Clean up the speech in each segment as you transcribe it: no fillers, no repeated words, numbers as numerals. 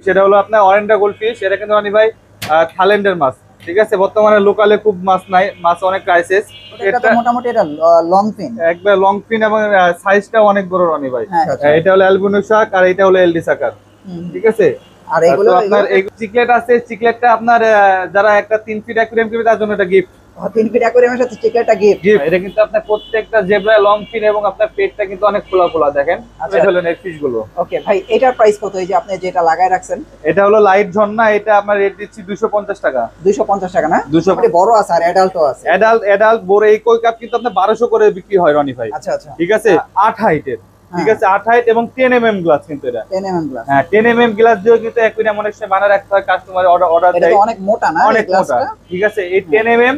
সেটা হলো আপনার অরেন্ডা গোল্ডফিশ। এটা কিন্তু অনি ভাই থাইল্যান্ডের মাছ, ঠিক আছে। বর্তমানে লোকালে খুব মাছ নাই, মাছ অনেক ক্রাইসিস। এটা মোটামুটি এটা লং ফিন, একবার লং ফিন এবং সাইজটা অনেক বড় রনি ভাই। হ্যাঁ, এটা হলো অ্যালবিনো শার্ক আর এটা হলো এলডি সাকার, ঠিক আছে। আর এগুলো আপনার চিকলেট আছে, চিকলেটটা আপনার যারা একটা 3 ফিট অ্যাকুয়ারিয়াম করবে তার জন্য এটা গিফট। 3 ফিট অ্যাকুয়ারিয়ামের সাথে চিকলেটটা গিফট। এটা কিন্তু আপনার প্রত্যেকটা জেব্রা লং ফিন এবং আপনার পেটটা কিন্তু অনেক খোলা খোলা, দেখেন এটা হলো নেট ফিশ গুলো। ওকে ভাই, এটার প্রাইস কত? এই যে আপনি যেটা লাগায় রাখছেন এটা হলো লাইট ঝর্ণা, এটা আমরা রেট দিচ্ছি 250 টাকা। 250 টাকা না? 250 বড় আছে আর অ্যাডাল্টও আছে। অ্যাডাল্ট বড় এই কই কাপ কিন্তু আপনার 1200 করে বিক্রি হয় রনি ভাই। আচ্ছা আচ্ছা, ঠিক আছে। 8 হাইটের, ঠিক আছে, 8 হাইট এবং 10 mm গ্লাস কিন্তু এটা। 10 mm গ্লাস, হ্যাঁ 10 mm গ্লাস দিয়েও কিন্তু অ্যাকুয়ারিয়াম অনেক সময় বানায় রাখতে হয়, কাস্টমার অর্ডার এটা দেয়। তো অনেক মোটা না অনেক মোটা, ঠিক আছে। এই 10 mm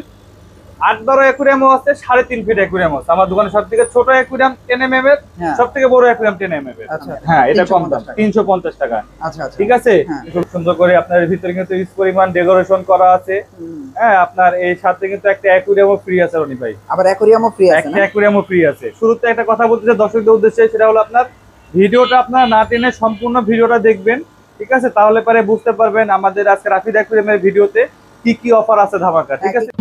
8-12 অ্যাকুয়ারিয়ামও আছে, 3.5 ফিট অ্যাকুয়ারিয়াম আছে। আমার দোকানে সবথেকে ছোট অ্যাকুয়ারিয়াম 10 mm এর, সবথেকে বড় অ্যাকুয়ারিয়াম 10 mm এর। আচ্ছা, হ্যাঁ এটা কম দাম, 350 টাকা। আচ্ছা আচ্ছা, ঠিক আছে। খুব সুন্দর করে আপনার ভিতরে কিন্তু ইউজ পরিমাণ ডেকোরেশন করা আছে। হ্যাঁ আপনার এই সাথে কিন্তু একটা অ্যাকুয়ারিয়ামও ফ্রি আছে রনি ভাই। আবার অ্যাকুয়ারিয়ামও ফ্রি আছে, একটা অ্যাকুয়ারিয়ামও ফ্রি আছে। শুরুতে একটা কথা বলতে চাই দর্শকদের উদ্দেশ্যে, সেটা হলো আপনার ভিডিওটা আপনারা না টেনে সম্পূর্ণ ভিডিওটা দেখবেন, ঠিক আছে। তাহলে পরে বুঝতে পারবেন আমাদের আজকে রাফিদ অ্যাকুয়ারিয়ামের ভিডিওতে কি কি অফার আছে ধামাকা, ঠিক আছে।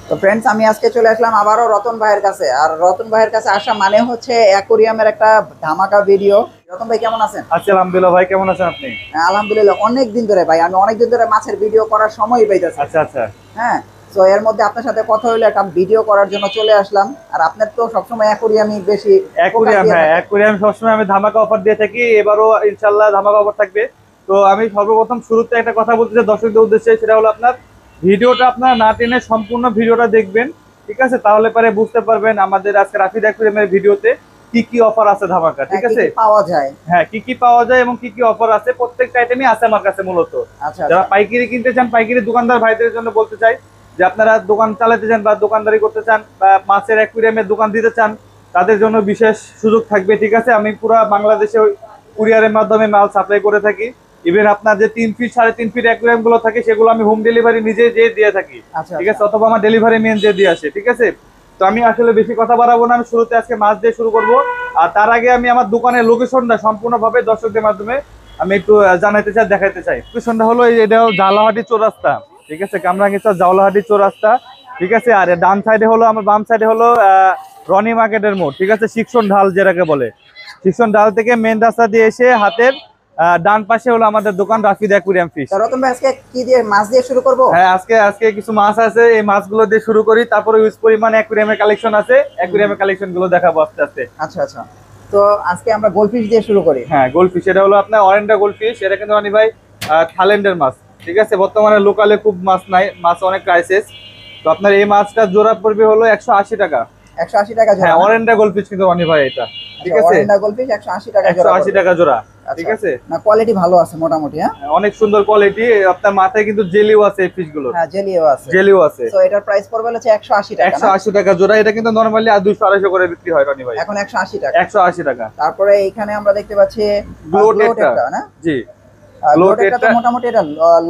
তো ফ্রেন্ডস, আমি আজকে চলে আসলাম আবারও রতন ভাইয়ের কাছে। আর রতন ভাইয়ের কাছে আসা মানে হচ্ছে অ্যাকুয়ারিয়ামের একটা ধামাকা ভিডিও। রতন ভাই কেমন আছেন? আচ্ছা আলহামদুলিল্লাহ ভাই, কেমন আছেন আপনি? আলহামদুলিল্লাহ, অনেক দিন ধরে ভাই, আমি অনেক দিন ধরে মাছের ভিডিও করার সময় পাইতেছি। আচ্ছা আচ্ছা, হ্যাঁ, তো এর মধ্যে আপনার সাথে কথা হইলো, একটা ভিডিও করার জন্য চলে আসলাম। আর আপনার তো সবসময় অ্যাকুয়ারিয়ামই বেশি অ্যাকুয়ারিয়াম, হ্যাঁ অ্যাকুয়ারিয়াম সবসময় আমি ধামাকা অফার দিয়ে থাকি, এবারও ইনশাআল্লাহ ধামাকা অফার থাকবে। তো আমি সর্বপ্রথম শুরুতে একটা কথা বলতে চাই দর্শকদের উদ্দেশ্যে, সেটা হলো আপনার ভিডিওটা আপনারা না টেনে সম্পূর্ণ ভিডিওটা দেখবেন, ঠিক আছে। তাহলে পরে বুঝতে পারবেন আমাদের আজকে রাফিদ অ্যাকুয়ারিয়ামের ভিডিওতে কি কি অফার আছে ধামাকা, ঠিক আছে। পাওয়া যায়, হ্যাঁ কি কি পাওয়া যায় এবং কি কি অফার আছে প্রত্যেকটা আইটেমই আছে আমার কাছে মূলত। আচ্ছা, যারা পাইকারি কিনতে চান, পাইকারি দোকানদার ভাইদের জন্য বলতে চাই যে আপনারা দোকান চালাতে চান বা দোকানদারি করতে চান বা মাছের অ্যাকুয়ারিয়ামের দোকান দিতে চান, তাদের জন্য বিশেষ সুযোগ থাকবে, ঠিক আছে। আমি পুরো বাংলাদেশে কুরিয়ারের মাধ্যমে মাল সাপ্লাই করে থাকি। ইভেন আপনার যে 3 ফিট 3.5 ফিট অ্যাকুয়ারিয়াম গুলো থাকে সেগুলো আমি হোম ডেলিভারি নিজে যেয়ে দিয়ে থাকি, ঠিক আছে। অথবা আমার ডেলিভারি ম্যান যে দিয়ে আসে, ঠিক আছে। তো আমি আসলে বেশি কথা বাড়াবো না, আমি শুরুতে আজকে মাছ দিয়ে শুরু করব। আর তার আগে আমি আমার দোকানের লোকেশনটা সম্পূর্ণভাবে দর্শকদের মাধ্যমে আমি একটু জানাতে চাই, দেখাতে চাই। লোকেশনটা হলো এটা জাওলাহাটি চৌরাস্তা, ঠিক আছে, কামরাঙ্গীরচর জাওলাহাটি চৌরাস্তা, ঠিক আছে। আর ডান সাইডে হলো আমার, বাম সাইডে হলো রনি মার্কেটের মোড়, ঠিক আছে। শিক্ষণ ঢাল যেটাকে বলে, শিক্ষণ ঢাল থেকে মেন রাস্তা দিয়ে এসে হাতের ডান পাশে হলো আমাদের দোকান রাফিদ অ্যাকুয়ারিয়াম ফিশ। রতন ভাই, আজকে কি দিয়ে মাছ দিয়ে শুরু করব? হ্যাঁ আজকে কিছু মাছ আছে, এই মাছগুলো দিয়ে শুরু করি, তারপরে ইউজ পরিমাণ অ্যাকুয়ারিয়ামের কালেকশন আছে, অ্যাকুয়ারিয়ামের কালেকশন গুলো দেখাবো আস্তে আস্তে। আচ্ছা আচ্ছা, তো আজকে আমরা গোল্ডফিশ দিয়ে শুরু করি। হ্যাঁ গোল্ডফিশ, এটা হলো আপনার অরেন্ডা গোল্ডফিশ। এটা কিন্তু অনি ভাই থাইল্যান্ডের মাছ, ঠিক আছে। বর্তমানে লোকালে খুব মাছ নাই, মাছ অনেক ক্রাইসিস। তো আপনার এই মাছটা জোড়া পড়বে হলো 180 টাকা। 180 টাকা জোড়া? হ্যাঁ অরেন্ডা গোল্ডফিশ কিন্তু অনি ভাই এটা, ঠিক আছে। অরেন্ডা গোল্ডফিশ 180 টাকা জোড়া। 180 টাকা জোড়া, ঠিক আছে। না কোয়ালিটি ভালো আছে মোটামুটি। হ্যাঁ অনেক সুন্দর কোয়ালিটি। আপনার মাথায় কিন্তু জেলিও আছে এই ফিশগুলো। হ্যাঁ জেলিও আছে, জেলিও আছে। তো এটার প্রাইস পড়বে হচ্ছে 180 টাকা। 180 টাকা জোড়া। এটা কিন্তু নরমালি 200-250 করে বিক্রি হয় রনি ভাই, এখন 180 টাকা। 180 টাকা। তারপরে এখানে আমরা দেখতে পাচ্ছি গ্লোটেটটা, না জি গ্লোটেটটা মোটামুটি এটা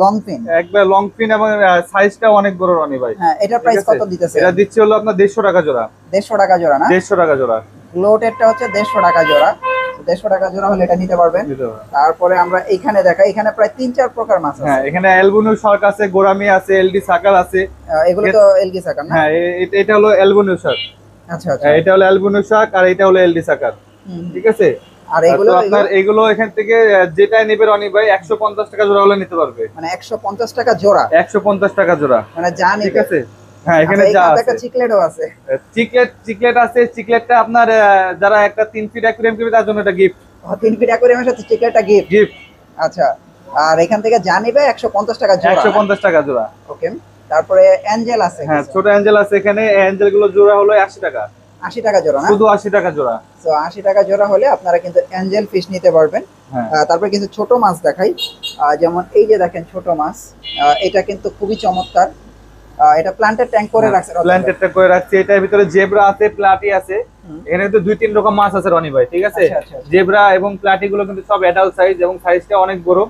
লং ফিন, একবার লং ফিন এবং সাইজটা অনেক বড় রনি ভাই। হ্যাঁ এটার প্রাইস কত দিতেছে? এটা দিচ্ছি হলো আপনার 150 টাকা জোড়া। 150 টাকা জোড়া না? 150 টাকা জোড়া। গ্লোটেটটা হচ্ছে 150 টাকা জোড়া। 150 টাকা জোড়া হলে এটা নিতে পারবেন। তারপরে আমরা এইখানে দেখাই, এখানে প্রায় 3-4 প্রকার মাছ আছে। হ্যাঁ এখানে অ্যালবিনো শার্ক আছে, গোরামি আছে, এলডি সাকার আছে। এগুলো তো এলডি সাকার না? হ্যাঁ এটা হলো অ্যালবিনো শার্ক। আচ্ছা আচ্ছা, এটা হলো অ্যালবিনো শার্ক আর এটা হলো এলডি সাকার, ঠিক আছে। আর এগুলো আপনার এগুলো এখান থেকে যেটাই নেবে রনি ভাই 150 টাকা জোড়া হলে নিতে পারবে। মানে 150 টাকা জোড়া? 150 টাকা জোড়া, মানে যা ঠিক আছে। হ্যাঁ এখানে যা আছে, একটা চিকলেটও আছে। চিকলেট আছে। চিকলেটটা আপনার যারা একটা 3 ফিট অ্যাকুয়ারিয়াম করবে তার জন্য এটা গিফট। 3 ফিট অ্যাকুয়ারিয়ামের সাথে চিকলেটটা গিফট। আচ্ছা, আর এখান থেকে যা নিবে 150 টাকা জোড়া। 150 টাকা জোড়া, ওকে। তারপরে অ্যাঞ্জেল আছে। হ্যাঁ ছোট অ্যাঞ্জেল আছে এখানে। অ্যাঞ্জেল গুলো জোড়া হলো 80 টাকা। 80 টাকা জোড়া না? শুধু 80 টাকা জোড়া। তো 80 টাকা জোড়া হলে আপনারা কিন্তু অ্যাঞ্জেল ফিশ নিতে পারবেন। তারপরে কিন্তু ছোট মাছ দেখাই, যেমন এই যে দেখেন ছোট মাছ, এটা কিন্তু খুবই চমৎকার। এটা প্ল্যান্টেড ট্যাঙ্ক করে রাখছে, প্ল্যান্টেড ট্যাঙ্ক করে রাখছে। এটার ভিতরে জেব্রা আছে, প্লাটি আছে। এখানে কিন্তু 2-3 রকম মাছ আছে রনি ভাই, ঠিক আছে। জেব্রা এবং প্লাটি গুলো কিন্তু সব অ্যাডাল্ট সাইজ এবং সাইজটা অনেক বড়।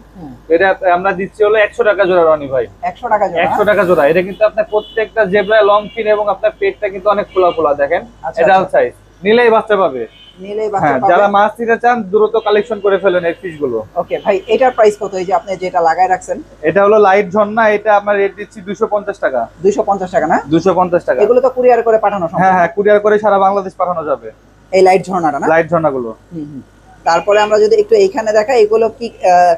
এটা আমরা দিচ্ছি হলো 100 টাকা জোড়া রনি ভাই। 100 টাকা জোড়া? 100 টাকা জোড়া। এটা কিন্তু আপনার প্রত্যেকটা জেব্রা লং ফিন এবং আপনার পেটটা কিন্তু অনেক খোলা খোলা, দেখেন অ্যাডাল্ট সাইজ। নিলেই বাচ্চা পাবে। নিলেই বাচ্চা হ্যাঁ, পাবে। যারা মাছ নিতে চান দ্রুত কালেকশন করে ফেলেন এই ফিশ গুলো। ওকে ভাই, এটার প্রাইস কত? এই যে আপনি যেটা লাগায় রাখছেন, এটা হলো লাইট ঝর্ণা, এটা আমরা রেট দিচ্ছি 250 টাকা। 250 টাকা না? 250 টাকা। এগুলো তো কুরিয়ার করে পাঠানো সম্ভব? হ্যাঁ হ্যাঁ, কুরিয়ার করে সারা বাংলাদেশ পাঠানো যাবে এই লাইট ঝর্ণাটা না? লাইট ঝর্ণাগুলো। হুম হুম। তারপরে আমরা যদি একটু এইখানে দেখাই, এগুলো কি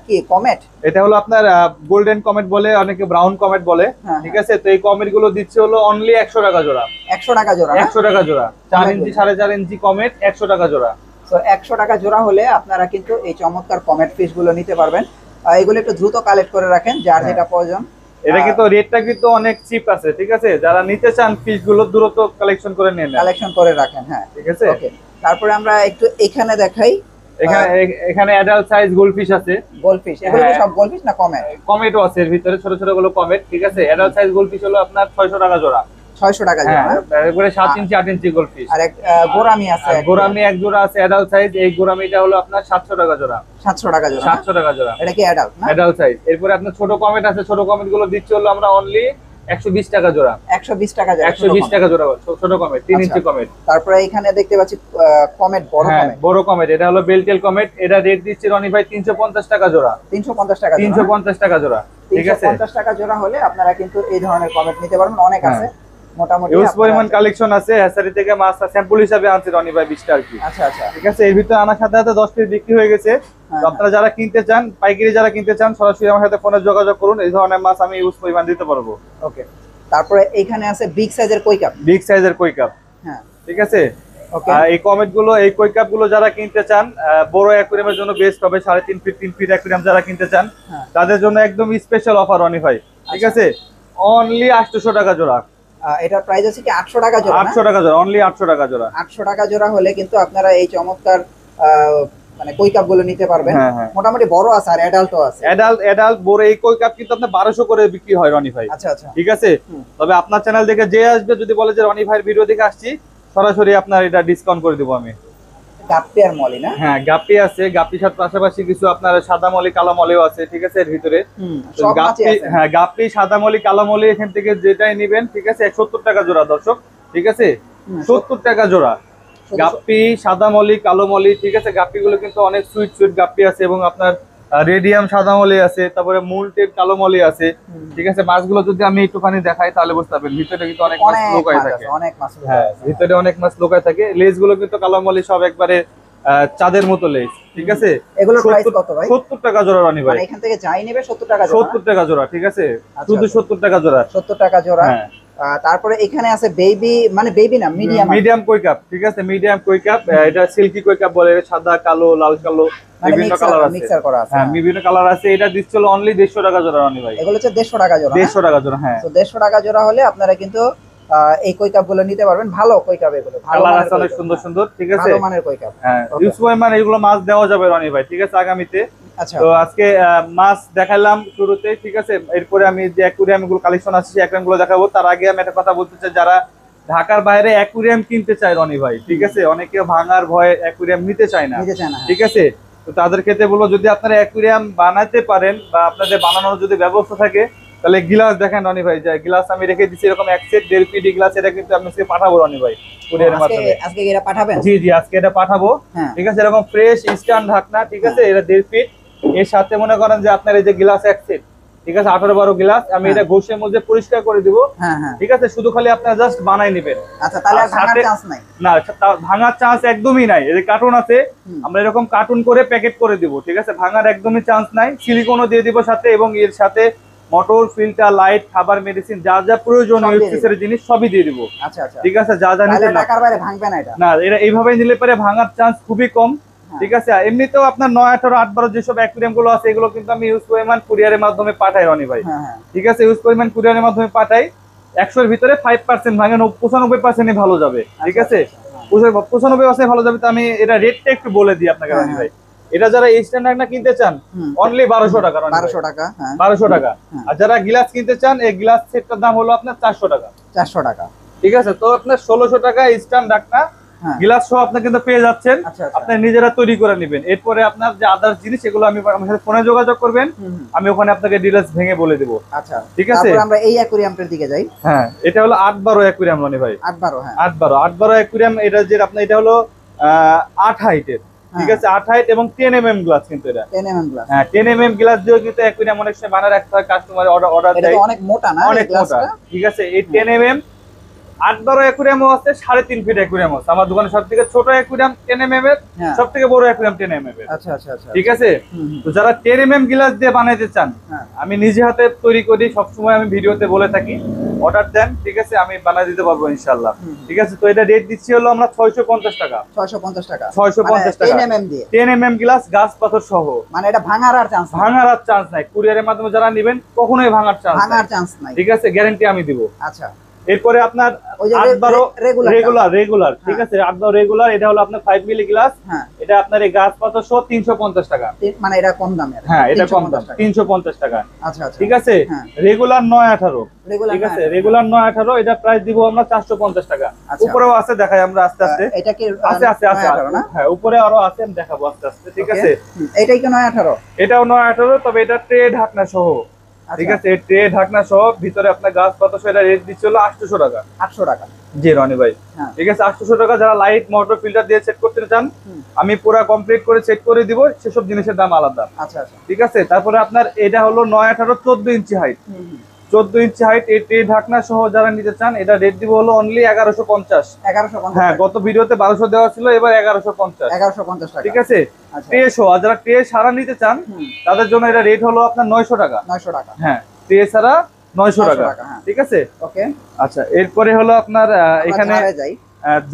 কি কমেট? এটা হলো আপনার গোল্ডেন কমেট বলে, অনেকে ব্রাউন কমেট বলে। হ্যাঁ, ঠিক আছে, তো এই কমেট গুলো দিচ্ছে হলো অনলি 100 টাকা জোড়া। 100 টাকা জোড়া না? 100 টাকা জোড়া, 4 ইঞ্চি 4.5 ইঞ্চি কমেট 100 টাকা জোড়া। তো 100 টাকা জোড়া হলে আপনারা কিন্তু এই চমৎকার কমেট ফিশ গুলো নিতে পারবেন। এগুলো একটু দ্রুত কালেক্ট করে রাখেন, যার হ্যাঁ। যেটা প্রয়োজন। এটা কিন্তু রেটটা কিন্তু অনেক চিপ আছে, ঠিক আছে, যারা নিতে চান ফিশ গুলো দ্রুত কালেকশন করে নিয়ে নেন, কালেকশন করে রাখেন। হ্যাঁ, ঠিক আছে। ওকে। তারপরে আমরা একটু এখানে দেখাই, এখানে এখানে অ্যাডাল্ট সাইজ গোল্ডফিশ আছে। গোল্ডফিশ, এগুলো কি হ্যাঁ। সব গোল্ডফিশ না কমেট? কমেটও আছে এর ভিতরে, ছোট ছোট গুলো কমেট, ঠিক আছে। অ্যাডাল্ট সাইজ গোল্ডফিশ হলো আপনার 600 টাকা জোড়া। 600 টাকা জোড়া হ্যাঁ, না? এরপরে 7 ইঞ্চি 8 ইঞ্চি গোল্ডফিশ। আর এক গোরামি আছে, আর গোরামি এক জোড়া আছে অ্যাডাল্ট সাইজ, এই গোরামিটা হলো আপনার 700 টাকা জোড়া। 700 টাকা জোড়া না? 700 টাকা জোড়া, এটা কি অ্যাডাল্ট না? Adult size. এরপরে আপনার ছোট কমেট আছে, ছোট কমেট গুলো দিচ্ছে হলো আমরা অনলি 120 টাকা জোড়া। 120 টাকা জোড়া? 120 টাকা জোড়া ছোট কমেট, 3 ইঞ্চি কমেট। তারপরে এখানে দেখতে পাচ্ছি কমেট, বড় হ্যাঁ, কমেট। বড় কমেট, এটা হলো বেলটেল কমেট। এটা রেট দিচ্ছে রনি ভাই 350 টাকা জোড়া। 350 টাকা জোড়া? 350 টাকা জোড়া, ঠিক আছে। 350 টাকা জোড়া হলে আপনারা কিন্তু এই ধরনের কমেট নিতে পারবেন। অনেক হ্যাঁ। আছে, মোটামুটি ইউজ আপনারা- পরিমাণ কালেকশন আছে। হ্যাসারি থেকে মাছ স্যাম্পল হিসাবে আনছে রনি ভাই 20টা আর কি, আচ্ছা আচ্ছা। ঠিক আছে। এর ভিতরে আনার সাথে সাথে 10 পিস বিক্রি হয়ে গেছে। হ্যাঁ, তো আপনারা যারা কিনতে চান, পাইকারি যারা কিনতে চান, সরাসরি আমার সাথে ফোনে যোগাযোগ করুন, এই ধরনের মাছ আমি ইউজ পরিমাণ দিতে পারবো। ওকে। তারপরে এখানে আছে বিগ সাইজের কই কাপ। বিগ সাইজের কই কাপ, হ্যাঁ, ঠিক আছে। ওকে। এই কমেট গুলো, এই কই কাপ গুলো যারা কিনতে চান, বড় অ্যাকুয়ারিয়ামের জন্য বেস্ট হবে। 3.5 ফিট 3 ফিট অ্যাকুয়ারিয়াম যারা কিনতে চান, হ্যাঁ। তাদের জন্য একদম স্পেশাল অফার রনি ভাই, ঠিক আচ্ছা। আছে। অনলি 800 টাকা জোড়া। এটার প্রাইস আছে কি 800 টাকা জোড়া না? 800 টাকা জোড়া, অনলি 800 টাকা জোড়া। 800 টাকা জোড়া হলে কিন্তু আপনারা এই চমৎকার মানে কই কাপ গুলো নিতে পারবেন। হ্যাঁ, হ্যাঁ। মোটামুটি বড় আছে আর অ্যাডাল্টও আছে। অ্যাডাল্ট বড় এই কই কাপ কিন্তু আপনার 1200 করে বিক্রি হয় রনি ভাই, আচ্ছা আচ্ছা। ঠিক আছে। হুম। তবে আপনার চ্যানেল দেখে যে আসবে, যদি বলে যে রনি ভাইয়ের ভিডিও দেখে আসছি, সরাসরি আপনার এটা ডিসকাউন্ট করে দেবো আমি। গাপ্পি আর মলি না? হ্যাঁ, গাপ্পি আছে, গাপ্পির সাথে পাশাপাশি কিছু আপনার সাদা মলি কালো মলিও আছে, ঠিক আছে এর ভিতরে। হুম, তো সব মাছই গাপ্পি, আছে। হ্যাঁ গাপ্পি সাদা মলি কালো মলি এখান থেকে যেটাই নেবেন, ঠিক আছে, 70 টাকা জোড়া দর্শক, ঠিক আছে। হুম, 70 টাকা জোড়া গাপ্পি সাদা মলি কালো মলি, ঠিক আছে। গাপ্পি গুলো কিন্তু অনেক সুইট সুইট গাপ্পি আছে, এবং আপনার রেডিয়াম সাদা মলি আছে, তারপরে মুলটেড কালো মলি আছে, হুম। ঠিক আছে। মাছগুলো যদি আমি একটুখানি দেখাই তাহলে বুঝতে পারবেন, ভিতরে কিন্তু অনেক মাছ অনেক লুকায় মাছ থাকে। আছে, অনেক মাছ লুকায় হ্যাঁ, আছে। ভিতরে অনেক মাছ লুকায় থাকে। লেজ গুলো কিন্তু কালো মলি সব একবারে চাঁদের মতো লেজ, ঠিক আছে। এগুলোর প্রাইস 70 কত ভাই? 70 টাকা জোড়া রানি ভাই, মানে এখান থেকে যাই নেবে 70 টাকা জোড়া? 70 টাকা জোড়া, ঠিক আছে। আচ্ছা, শুধু আচ্ছা। 70 টাকা জোড়া। 70 টাকা জোড়া। হ্যাঁ, তারপরে এখানে আছে বেবি, মানে বেবি না, মিডিয়াম। মিডিয়াম কই কাপ, ঠিক আছে, মিডিয়াম কই কাপ। এটা সিল্কি কই কাপ বলে, সাদা কালো লাল কালো মানে বিভিন্ন কালার আছে। মিক্সার করা আছে। হ্যাঁ, বিভিন্ন কালার আছে। এটা দিচ্ছিল অনলি 150 টাকা জোড়া রানি ভাই। এগুলো হচ্ছে 150 টাকা জোড়া না? 150 টাকা জোড়া, হ্যাঁ। তো 150 টাকা জোড়া হলে আপনারা কিন্তু এই কই কাপ গুলো নিতে পারবেন। ভালো কই কাপ এগুলো, ভালো কালার মানের আছে অনেক কই কাপ, সুন্দর হ্যাঁ। সুন্দর, ঠিক আছে। ভালো মানের কই কাপ। হ্যাঁ, Okay. ইউজ পরিমাণ এগুলো মাছ দেওয়া যাবে রনি ভাই, ঠিক আছে, আগামীতে। আচ্ছা। তো আজকে মাছ দেখালাম শুরুতে, ঠিক আছে। এরপরে আমি যে অ্যাকুরিয়াম গুলো কালেকশন আছে, সেই অ্যাকুরিয়াম গুলো দেখাবো। তার আগে আমি একটা কথা বলতে চাই, যারা ঢাকার বাইরে অ্যাকুরিয়াম কিনতে চায় রনি ভাই, ঠিক আছে, অনেকে ভাঙার ভয়ে অ্যাকুরিয়াম নিতে চায় না, নিতে চায় না, হ্যাঁ। ঠিক আছে। তো তাদের ক্ষেত্রে বলবো, যদি আপনারা অ্যাকুরিয়াম বানাতে পারেন বা আপনাদের বানানোর যদি ব্যবস্থা থাকে, তাহলে গ্লাস দেখেন রনি ভাই, যে গ্লাস আমি রেখে দিচ্ছি এরকম 1 সেট 1.5 পিডি গ্লাস। এটা কিন্তু আমি আজকে পাঠাবো রনি ভাই, কুরিয়ারের মাধ্যমে। আজকে এরা পাঠাবেন? জি জি, আজকে এটা পাঠাবো, হ্যাঁ। ঠিক আছে। এরকম ফ্রেশ ইনস্ট্যান্ট ঢাকনা, ঠিক আছে, এটা 1.5 ফিট। এর সাথে মনে করেন যে আপনার এই যে গ্লাস 1 সেট, ঠিক আছে, 18-12 গ্লাস আমি এটা ঘষের মধ্যে পরিষ্কার করে দিব, হ্যাঁ হ্যাঁ। ঠিক আছে। শুধু খালি আপনারা জাস্ট বানাই নেবেন। আচ্ছা, তাহলে আর আর ভাঙার সাথে- চান্স নাই? না, ভাঙার চান্স একদমই নাই। এই যে কার্টুন আছে, হুম। আমরা এরকম কার্টুন করে প্যাকেট করে দিব, ঠিক আছে। ভাঙার একদমই চান্স নাই। সিলিকনও দিয়ে দিব সাথে, এবং এর সাথে মোটর, ফিল্টার, লাইট, খাবার, মেডিসিন, যা যা প্রয়োজন সব দিয়ে এক্সেসরি জিনিস সবই দিয়ে দিব, আচ্ছা আচ্ছা। ঠিক আছে। যা যা তাহলে নিতে না, ঢাকার বাইরে ভাঙবে না এটা? না, এটা এইভাবে নিলে পরে ভাঙার চান্স খুবই কম, হ্যাঁ। ঠিক আছে। আর এমনিতেও আপনার 9, 18, 8, 12 যেসব অ্যাকুরিয়াম গুলো আছে, এগুলো কিন্তু আমি ইউজ পরিমাণ কুরিয়ারের মাধ্যমে পাঠাই রনি ভাই, হ্যাঁ হ্যাঁ। ঠিক আছে। ইউজ পরিমাণ কুরিয়ারের মাধ্যমে পাঠাই। 100-এর ভিতরে 5% ভাঙে, 95%ই ভালো যাবে, ঠিক আছে। আচ্ছা, হ্যাঁ। 95% ভালো যাবে। তো আমি এটা রেটটা একটু বলে দিই আপনাকে হ্যাঁ, রনি ভাই। এটা যারা এই স্ট্যান্ডার্ড না কিনতে চান, হুম। অনলি 1200 টাকা রনি ভাই, 1200 টাকা, হ্যাঁ। 1200 টাকা। হ্যাঁ। আর যারা গ্লাস কিনতে চান, এই গ্লাস সেটটার দাম হলো আপনার 400 টাকা, 400 টাকা, ঠিক আছে। তো আপনার 1600 টাকা স্ট্যান্ড ঢাকনা হ্যাঁ। গ্লাস সহ আপনি কিন্তু পেয়ে যাচ্ছেন। আচ্ছা আচ্ছা। আপনি নিজেরা তৈরি করে নেবেন। এরপরে আপনার যে আদার্স জিনিস, এগুলো আমি আমার সাথে ফোনে যোগাযোগ করবেন, হুম, হুম। আমি ওখানে আপনাকে ডিটেইলস ভেঙে বলে দেব, আচ্ছা, ঠিক আছে। তারপর আমরা এই অ্যাকুরিয়ামটার দিকে যাই। হ্যাঁ, এটা হলো 8-12 অ্যাকুরিয়াম রনি ভাই, 8-12, হ্যাঁ। 8-12 অ্যাকুরিয়াম। এটা যে আপনার এটা হলো 8 হাইটের, ঠিক আছে 8 হাইট এবং 10 mm গ্লাস কিন্তু এটা 10 mm গ্লাস। হ্যাঁ 10 mm গ্লাস দিয়ে কিন্তু অ্যাকুয়ারিয়াম অনেক সময় বানায় রাখতে হয়, কাস্টমার অর্ডার এটা দেয় তো অনেক মোটা না এই অনেক মোটা, গ্লাসটা? ঠিক আছে এই 10 mm 8-12 অ্যাকুয়ারিয়ামও আছে, 3.5 ফিট অ্যাকুয়ারিয়াম আছে আমার দোকানে, সব থেকে ছোট অ্যাকুয়ারিয়াম 10 mm এর, হ্যাঁ। সব থেকে বড় অ্যাকুয়ারিয়াম 10 mm এর, আচ্ছা আচ্ছা আচ্ছা। ঠিক আছে। তো যারা 10 mm গ্লাস দিয়ে বানাইতে চান, হ্যাঁ। আমি নিজে হাতে তৈরি করি, সব সময় আমি ভিডিওতে বলে থাকি, অর্ডার দেন, ঠিক আছে আমি বানাই দিতে পারবো ইনশাআল্লাহ, ঠিক আছে। তো এটা রেট দিচ্ছি হলো আমরা 650 টাকা, 650 টাকা, 650 টাকা 10 mm দিয়ে, 10 mm গ্লাস গাছ পাথর সহ। মানে এটা ভাঙার আর চান্স নাই? ভাঙার আর চান্স নাই, কুরিয়ারের মাধ্যমে যারা নেবেন কখনোই ভাঙার চান্স ভাঙার চান্স নাই, ঠিক আছে, গ্যারান্টি আমি দিব। আচ্ছা। এরপরে আপনার ওই যে 8-12 রেগুলার, রেগুলার, ঠিক আছে 8-12 রেগুলার, এটা হলো আপনার 5 মিলি গ্লাস, হ্যাঁ এটা আপনার এই গাছ পাথর সহ 350 টাকা, মানে এটা কম দামের? হ্যাঁ এটা কম দাম 350 টাকা। 350 টাকা, আচ্ছা আচ্ছা, ঠিক আছে। হ্যাঁ। রেগুলার 9-18, রেগুলার, ঠিক আছে রেগুলার 9-18, এটা প্রাইস দিব আমরা 450 টাকা। আচ্ছা। উপরেও আছে, দেখাই আমরা আস্তে আস্তে, এটা কি আছে আছে আছে 9-18 না? হ্যাঁ উপরে আরো আছে, আমি দেখাবো আস্তে আস্তে, ঠিক Okay, আছে। এটাই কি 9-18? এটাও 9-18, তবে এটা ট্রে ঢাকনা সহ, ঠিক আছে ট্রে ঢাকনা সহ, ভিতরে আপনার গাছ পাতা সহ, এটা রেট দিচ্ছে হলো 800 টাকা। 800 টাকা, জি রনি ভাই, হ্যাঁ। ঠিক আছে 800 টাকা। যারা লাইট মোটর ফিল্টার দিয়ে সেট করতে চান, আমি পুরো কমপ্লিট করে সেট করে দিব, সেসব জিনিসের দাম আলাদা, আচ্ছা আচ্ছা, ঠিক আছে। তারপরে আপনার এটা হলো 9-18 14 ইঞ্চি হাইট, 14 ইঞ্চি হাইট, এই ট্রে ঢাকনা সহ যারা নিতে চান, এটা রেট দিব হলো অনলি 1150। 1150, হ্যাঁ গত ভিডিওতে 1200 দেওয়া ছিল, এবার 1150, 1150 টাকা, ঠিক আছে। আচ্ছা। ট্রে সহ, আর যারা ট্রে সারা নিতে চান তাদের জন্য এটা রেট হলো আপনার 900 টাকা, 900 টাকা, হ্যাঁ ট্রে সারা 900 টাকা, হ্যাঁ। ঠিক আছে। ওকে, আচ্ছা এরপরে হলো আপনার এখানে ঝাড়ে যাই।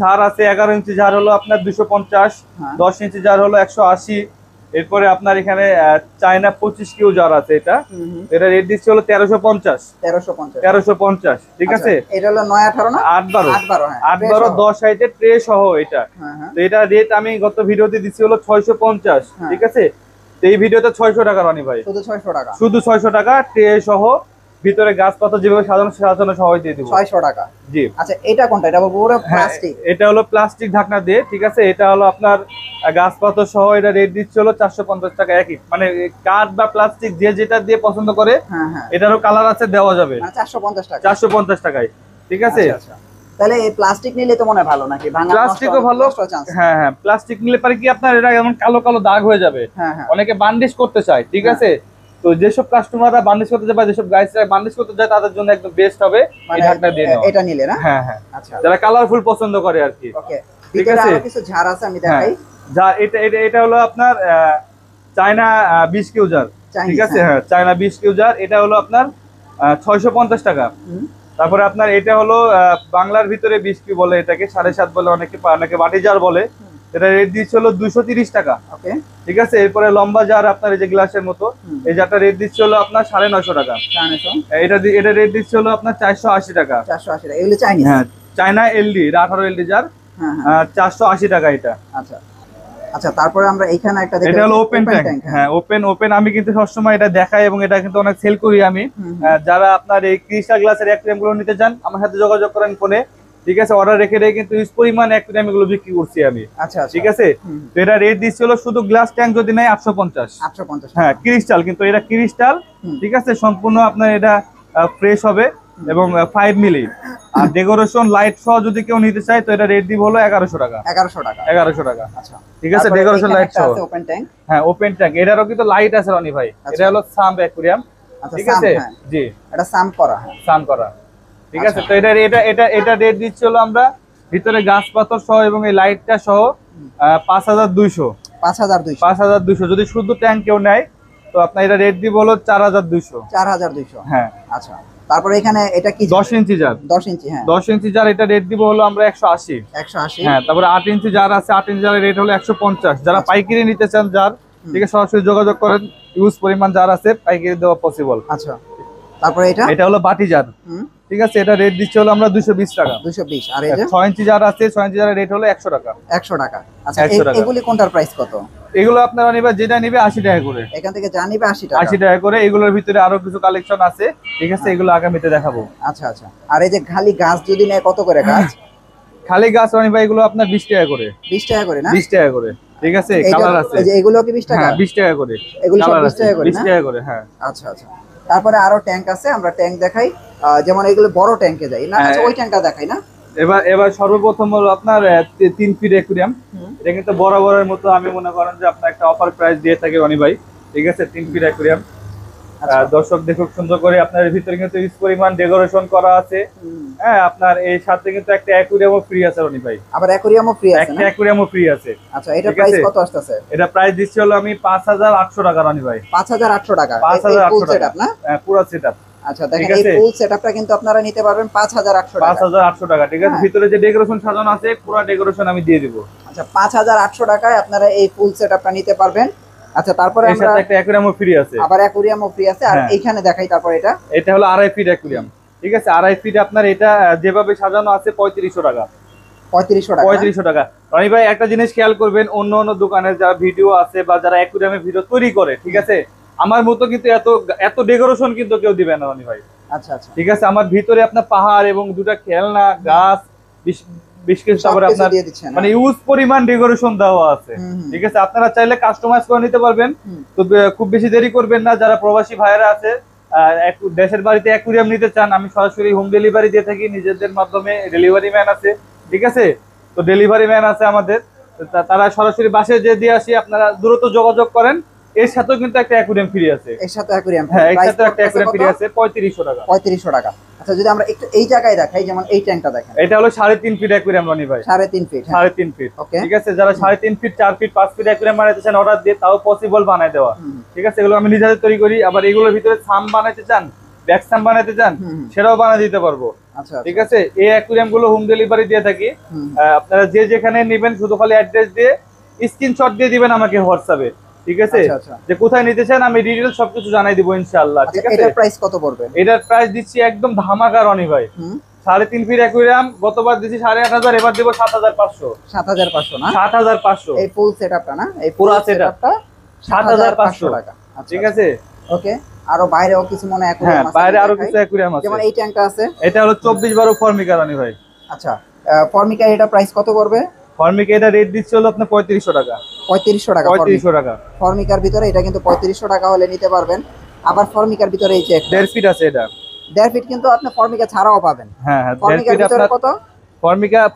ঝাড় আছে, 11 ইঞ্চি ঝাড় হলো আপনার 250, হ্যাঁ। 10 ইঞ্চি ঝাড় হলো 180। এরপরে আপনার এখানে চায়না 25 কিউ ঝাড় আছে, এটা রেট দিচ্ছে হলো 1350, 1350, ঠিক আছে। এটা হলো 9-18 না? 8-12, 8-12, হ্যাঁ 8-12 10 হাইটের ট্রে সহ এটা, হ্যাঁ হ্যাঁ, তো এটা রেট আমি গত ভিডিওতে দিচ্ছি হলো 650, হ্যাঁ। ঠিক আছে। তো এই ভিডিওতে 600 টাকা রনি ভাই, শুধু 600 টাকা, শুধু 600 টাকা ট্রে সহ, ভিতরে গাছ পাতা যেভাবে সাজানো সহ দিয়ে দিব 600 টাকা। জি। আচ্ছা এটা কোনটা? এটা পুরো হ্যাঁ, প্লাস্টিক? এটা হলো প্লাস্টিক ঢাকনা দিয়ে, ঠিক আছে। এটা হলো আপনার গাছ পাতা সহ, এটা রেট দিচ্ছে হলো 450 টাকা একই, মানে কাঠ বা প্লাস্টিক যে যেটা দিয়ে পছন্দ করে, হ্যাঁ হ্যাঁ, এটারও কালার আছে, দেওয়া যাবে মানে 450 টাকা, 450 টাকায়, ঠিক আছে। আচ্ছা, আচ্ছা। তাহলে এই প্লাস্টিক নিলে তো মনে হয় ভালো নাকি? ভাঙা প্লাস্টিকও ভালো, হ্যাঁ হ্যাঁ প্লাস্টিক নিলে পারে কি আপনার এটা এমন কালো কালো দাগ হয়ে যাবে, হ্যাঁ হ্যাঁ, অনেকে বান্ডিশ করতে চায়, ঠিক হ্যাঁ। আছে। তো যেসব কাস্টমাররা বান্ডিশ করতে যায় বা যেসব গাইসরা বান্ডিশ করতে যায়, তাদের জন্য একদম বেস্ট হবে এই মানে ঢাকনা দিয়ে নেওয়া। এটা নিলে না? হ্যাঁ হ্যাঁ, আচ্ছা, যারা কালারফুল পছন্দ করে আর কি, ওকে। ঠিক ভিতরে আছে। আরো কিছু ঝাড় আছে, আমি দেখাই। যা এটা এটা এটা হলো আপনার চায়না 20 কিউ জার, ঠিক আছে, হ্যাঁ চায়না 20 কিউ জার, এটা হলো আপনার 650 টাকা। তারপরে আপনার এটা হলো বাংলার ভিতরে 20 কিউ বলে, এটাকে 7.5 বলে, অনেকে বাটি জার বলে, এটা রেট দিচ্ছে হলো 230 টাকা, ওকে, ঠিক আছে। এরপরে লম্বা জার আপনার এই যে গ্লাসের মতো, এই জারটা রেট দিচ্ছে হলো আপনার 950 টাকা, এটা রেট দিচ্ছে হলো আপনার 480 টাকা, 480 টাকা। এগুলো চাইনিজ? হ্যাঁ চায়না এলডি 18 এলডি জার, হ্যাঁ হ্যাঁ, 480 টাকা এটা। আচ্ছা আচ্ছা। তারপরে আমরা এখানে একটা দেখি, এটা হলো ওপেন ট্যাঙ্ক, হ্যাঁ ওপেন আমি কিন্তু সবসময় এটা দেখাই এবং এটা কিন্তু অনেক সেল করি আমি। যারা আপনার এই ক্রিস্টাল গ্লাসের অ্যাকুয়ারিয়াম গুলো নিতে চান, আমার সাথে যোগাযোগ করেন ফোনে, ঠিক আছে। অর্ডার রেখে কিন্তু ইউজ পরিমাণ অ্যাকুয়ারিয়াম গুলো বিক্রি করছি আমি, আচ্ছা, ঠিক আছে। তো এটা রেট দিচ্ছিল শুধু গ্লাস ট্যাঙ্ক যদি নেয় 850, 850, হ্যাঁ ক্রিস্টাল, কিন্তু এটা ক্রিস্টাল, ঠিক আছে, সম্পূর্ণ আপনার এটা ফ্রেশ হবে এবং 5 মিলি। আর ডেকোরেশন লাইট সহ যদি কেউ নিতে চায়, তো এটা রেট দিব হলো 1100 টাকা, 1100 টাকা, 1100 টাকা, আচ্ছা ঠিক আছে। ডেকোরেশন লাইট সহ, ওপেন ট্যাঙ্ক, হ্যাঁ ওপেন ট্যাঙ্ক, এটারও কিন্তু লাইট আছে রনি ভাই, এটা হলো সাম অ্যাকুয়ারিয়াম, ঠিক আছে, জি এটা সাম করা, হ্যাঁ সাম করা, ঠিক আছে। তো এটা রেট দিচ্ছি হলো আমরা ভিতরে গাছ পাথর সহ এবং এই লাইটটা সহ 5200, 5200 যদি শুধু ট্যাঙ্ক কেউ নেয়, তো আপনার এটা রেট দিব হলো 4200, 4200, হ্যাঁ। আচ্ছা, তারপরে এখানে এটা কি? 10 ইঞ্চি জার, 10 ইঞ্চি, হ্যাঁ 10 ইঞ্চি জার, এটা রেট দিব হলো আমরা 180, 180, হ্যাঁ। তারপরে 8 ইঞ্চি জার আছে, 8 ইঞ্চি জারের রেট হলো 150। যারা পাইকারি নিতে চান জার, ঠিক আছে, সরাসরি যোগাযোগ করেন, ইউজ পরিমাণ জার আছে, পাইকারি দেওয়া পসিবল। আচ্ছা, তারপরে এটা হলো বাটি জার, ঠিক আছে, এটা রেট দিচ্ছে হলো আমরা 220 টাকা, 220। আর এই যে 6 ইঞ্চি জার আছে, 6 ইঞ্চি জারের রেট হলো 100 টাকা, 100 টাকা। আচ্ছা, 100 টাকা। এগুলি কোনটার প্রাইস কত? এগুলো আপনারা নিবে, যেটা নিবে 80 টাকা করে, এখান থেকে যা নিবে 80 টাকা, 80 টাকা করে। এগুলোর ভিতরে আরো কিছু কালেকশন আছে, ঠিক আছে, এগুলো আগামীতে দেখাবো। আচ্ছা আচ্ছা। আর এই যে খালি গাছ যদি নেয়, কত করে গাছ? খালি গাছ রানি ভাই এগুলো আপনার 20 টাকা করে, 20 টাকা করে না? 20 টাকা করে, ঠিক আছে। কালার আছে, এই যে এগুলো কি 20 টাকা? হ্যাঁ 20 টাকা করে, এগুলো সব কালার 20 আছে, টাকা করে, 20 টাকা করে, হ্যাঁ। আচ্ছা আচ্ছা। তারপরে আরো ট্যাঙ্ক আছে, আমরা ট্যাঙ্ক দেখাই, যেমন এগুলো বড় ট্যাঙ্কে যাই না? আচ্ছা, ওই ট্যাঙ্কটা দেখাই না? এবার সর্বপ্রথম হলো আপনার 3 ফিট অ্যাকুরিয়াম। এটা কিন্তু বরাবরের মতো আমি মনে করেন যে আপনার একটা অফার প্রাইস দিয়ে থাকি রনি ভাই, ঠিক আছে। 3 ফিট অ্যাকুরিয়াম দর্শক দেখুক সুন্দর করে, আপনার ভিতরে কিন্তু ইউজ পরিমাণ ডেকোরেশন করা আছে। হ্যাঁ, আপনার এই সাথে কিন্তু একটা অ্যাকুরিয়ামও ফ্রি আছে রনি ভাই। আবার অ্যাকুরিয়ামও ফ্রি আছে, একটা অ্যাকুরিয়ামও ফ্রি আছে। আচ্ছা, এটা প্রাইস কত আসছে? এটা প্রাইস দিচ্ছি হলো আমি 5800 টাকা রনি ভাই। 5800 টাকা, 5800 টাকা না? পুরো সেটআপ। আচ্ছা, দেখেন এই ফুল সেটআপটা কিন্তু আপনারা নিতে পারবেন 5800 টাকা। 5800 টাকা, ঠিক আছে। ভিতরে যে ডেকোরেশন সাজানো আছে পুরো ডেকোরেশন আমি দিয়ে দিব। আচ্ছা, 5800 টাকায় আপনারা এই ফুল সেটআপটা নিতে পারবেন। আচ্ছা, তারপরে এর সাথে একটা অ্যাকুরিয়ামও ফ্রি আছে। আবার অ্যাকুরিয়ামও ফ্রি আছে। আর এইখানে দেখাই, তারপর এটা হলো 2.5 ফিট অ্যাকুরিয়াম, ঠিক আছে। 2.5 ফিট আপনার এটা যেভাবে সাজানো আছে 3500 টাকা। 3500 টাকা। রনি ভাই একটা জিনিস খেয়াল করবেন, অন্য অন্য দোকানের যারা ভিডিও আছে বা যারা অ্যাকুরিয়ামের ভিডিও তৈরি করে, ঠিক আছে, আমার মতো কিন্তু এত ডেকোরেশন কিন্তু কেউ দিবে না রনি ভাই। আচ্ছা আচ্ছা, ঠিক আছে। আমার ভিতরে আপনার পাহাড় এবং দুটা খেলনা গাছ আপনার মানে ইউজ পরিমাণ ডেকোরেশন দেওয়া আছে, ঠিক আছে। আপনারা চাইলে কাস্টমাইজ করে নিতে পারবেন। তো খুব বেশি দেরি করবেন না, যারা প্রবাসী ভাইয়েরা আছে দেশের বাড়িতে অ্যাকুরিয়াম নিতে চান, আমি সরাসরি হোম ডেলিভারি দিয়ে থাকি, নিজেদের মাধ্যমে ডেলিভারি ম্যান আছে, ঠিক আছে। তো ডেলিভারি ম্যান আছে আমাদের, তারা সরাসরি বাসায় যে দিয়ে আসি, আপনারা দ্রুত যোগাযোগ করেন। এর সাথেও কিন্তু একটা অ্যাকুরিয়াম ফ্রি আছে। এর সাথে অ্যাকুরিয়াম, হ্যাঁ, এর সাথে একটা অ্যাকুরিয়াম ফ্রি আছে 3500 টাকা। 3500 টাকা। আচ্ছা, যদি আমরা একটু এই জায়গায় দেখাই, যেমন এই ট্যাঙ্কটা দেখেন, এটা হলো 3.5 ফিট অ্যাকুরিয়াম রনি ভাই। 3.5 ফিট, 3.5 ফিট, ওকে, ঠিক আছে। যারা 3.5 ফিট 4 ফিট 5 ফিট অ্যাকুরিয়াম বানাইতে চান অর্ডার দিয়ে, তাও পসিবল বানাই দেওয়া, ঠিক আছে। এগুলো আমি নিজে হাতে তৈরি করি। আবার এগুলোর ভিতরে সাম বানাইতে চান, ব্যাক সাম বানাইতে চান, সেটাও বানিয়ে দিতে পারবো। আচ্ছা, ঠিক আছে। এই অ্যাকুরিয়াম গুলো হোম ডেলিভারি দিয়ে থাকি। আপনারা যে যেখানে নেবেন শুধু খালি অ্যাড্রেস দিয়ে স্ক্রিনশট দিয়ে দিবেন আমাকে হোয়াটসঅ্যাপে, ঠিক আছে। যে কোথায় নিতে চান আমি ডিটেইলস সবকিছু জানাই দিব ইনশাআল্লাহ, ঠিক আছে। এটার প্রাইস কত পড়বে? এটার প্রাইস দিচ্ছি একদম ধামাকা রনি ভাই। 3.5 ফিট অ্যাকুরিয়াম গতবার দিছি 8500, এবার দেব 7500। 7500 না? 7500 এই ফুল সেটআপটা না? এই পুরো সেটআপটা 7500 টাকা, ঠিক আছে। ওকে। আরো বাইরেও কিছু মনে অ্যাকুরিয়াম আছে? বাইরে আরো কিছু অ্যাকুরিয়াম আছে, যেমন এই ট্যাঙ্কটা আছে, এটা হলো 24/12 ফর্মিকা রনি ভাই। আচ্ছা, ফর্মিকা এটা প্রাইস কত পড়বে? ফর্মিকা এটা রেট দিচ্ছি হলো আপনার 3500 টাকা। 3500 টাকা, 3500 টাকা। ফর্মিকার ভিতরে এটা কিন্তু 3500 টাকা হলে নিতে পারবেন। আবার ফর্মিকার ভিতরে এই যে 1.5 ফিট আছে, এটা 1.5 ফিট কিন্তু আপনি ফর্মিকা ছাড়াও পাবেন। হ্যাঁ, 1.5 ফর্মিকার ফিট ভিতরে আপনার কত?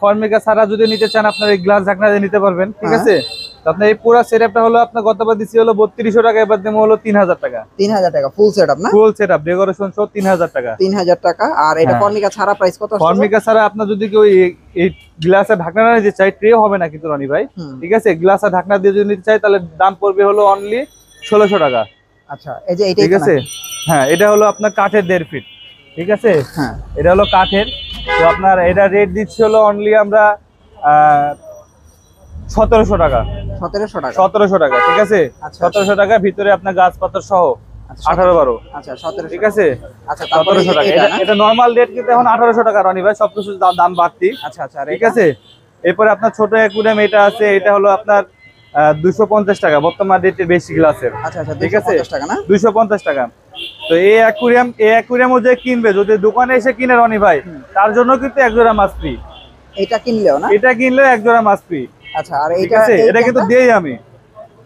ফর্মিকা ছাড়া যদি নিতে চান আপনার এই গ্লাস ঢাকনা দিয়ে নিতে পারবেন, ঠিক আছে। তো আপনার এই পুরো সেটআপটা হলো আপনার গতবার দিছি হলো 3200 টাকা, এবার দেবো হলো 3000 টাকা। 3000 টাকা ফুল সেটআপ না? ফুল সেটআপ ডেকোরেশন সহ 3000 টাকা। 3000 টাকা। আর এটা ফর্মিকা ছাড়া প্রাইস কত? ফর্মিকা ছাড়া আপনার যদি কেউ এই গ্লাসের ঢাকনা না নিতে চাই, ট্রে হবে না কিন্তু রনি ভাই, ঠিক আছে। গ্লাসের ঢাকনা দিয়ে যদি নিতে চাই তাহলে দাম পড়বে হলো অনলি 1600 টাকা। আচ্ছা, এই যে এইটা, ঠিক আছে। হ্যাঁ, এটা হলো আপনার কাঠের 1.5 ফিট, ঠিক আছে। হ্যাঁ, এটা হলো কাঠের। তো আপনার এটা রেট দিচ্ছি হলো অনলি আমরা 1700 টাকা। 1700 টাকা, 1700 টাকা, ঠিক আছে। 1700 টাকা ভিতরে আপনার গাছপাতার সহ 18-12। আচ্ছা, 1700, ঠিক আছে। আচ্ছা, তারপরে 1700 টাকা। এটা নরমাল রেট কিন্তু এখন 1800 টাকা রনি ভাই, সবকিছু দাম বাড়তি। আচ্ছা আচ্ছা, ঠিক আছে। এরপরে আপনার ছোট অ্যাকুরিয়াম এটা আছে, এটা হলো আপনার 250 টাকা বর্তমান রেটে বেশি গ্লাসের। আচ্ছা আচ্ছা, ঠিক আছে, 250 টাকা না? 250 টাকা। তো এই অ্যাকুরিয়ামও যে কিনবে, যদি দোকানে এসে কিনে রনি ভাই, তার জন্য কিন্তু এক জোড়া মাছ ফ্রি। এটা কিনলেও না? এটা কিনলে এক জোড়া মাছ ফ্রি। আচ্ছা, আর এটা কিন্তু দেই আমি।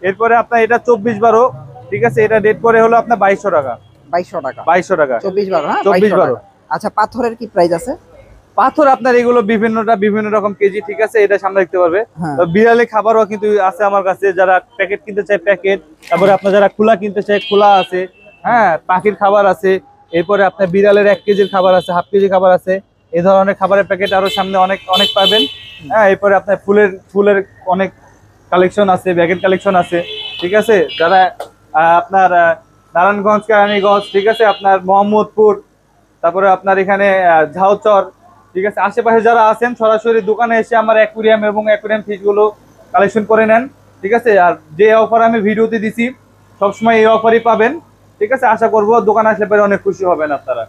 এরপরে আপনার এটা 24-12, ঠিক আছে। এটা রেট করে হলো আপনার 2200 টাকা। 2200 টাকা, 2200 টাকা, 24-12 হ্যাঁ, 24-12। আচ্ছা, পাথরের কি প্রাইস আছে? পাথর আপনার এগুলো বিভিন্ন রকম কেজি, ঠিক আছে। এটা সামনে দেখতে পারবে। তো বিড়ালে খাবারও কিন্তু আছে আমার কাছে, যারা প্যাকেট কিনতে চায় প্যাকেট, তারপরে আপনার যারা খোলা কিনতে চায় খোলা আছে। হ্যাঁ, পাখির খাবার আছে। এরপরে আপনার বিড়ালের 1 কেজির খাবার আছে, হাফ কেজি খাবার আছে। এই ধরনের খাবারের প্যাকেট আরো সামনে অনেক পাবেন। হ্যাঁ, এরপরে আপনার ফুলের অনেক কালেকশন আছে, ব্যাগের কালেকশন আছে, ঠিক আছে। যারা আপনার নারায়ণগঞ্জ, কেরানীগঞ্জ, ঠিক আছে, আপনার মোহাম্মদপুর, তারপরে আপনার এখানে ঝাউচর, ঠিক আছে, আশেপাশে যারা আছেন সরাসরি দোকানে এসে আমার অ্যাকুরিয়াম এবং অ্যাকুরিয়াম ফিশ গুলো কালেকশন করে নেন, ঠিক আছে। আর যে অফার আমি ভিডিওতে দিছি সবসময় এই অফারই পাবেন, ঠিক আছে। আশা করবো দোকানে আসলে পরে অনেক খুশি হবেন আপনারা।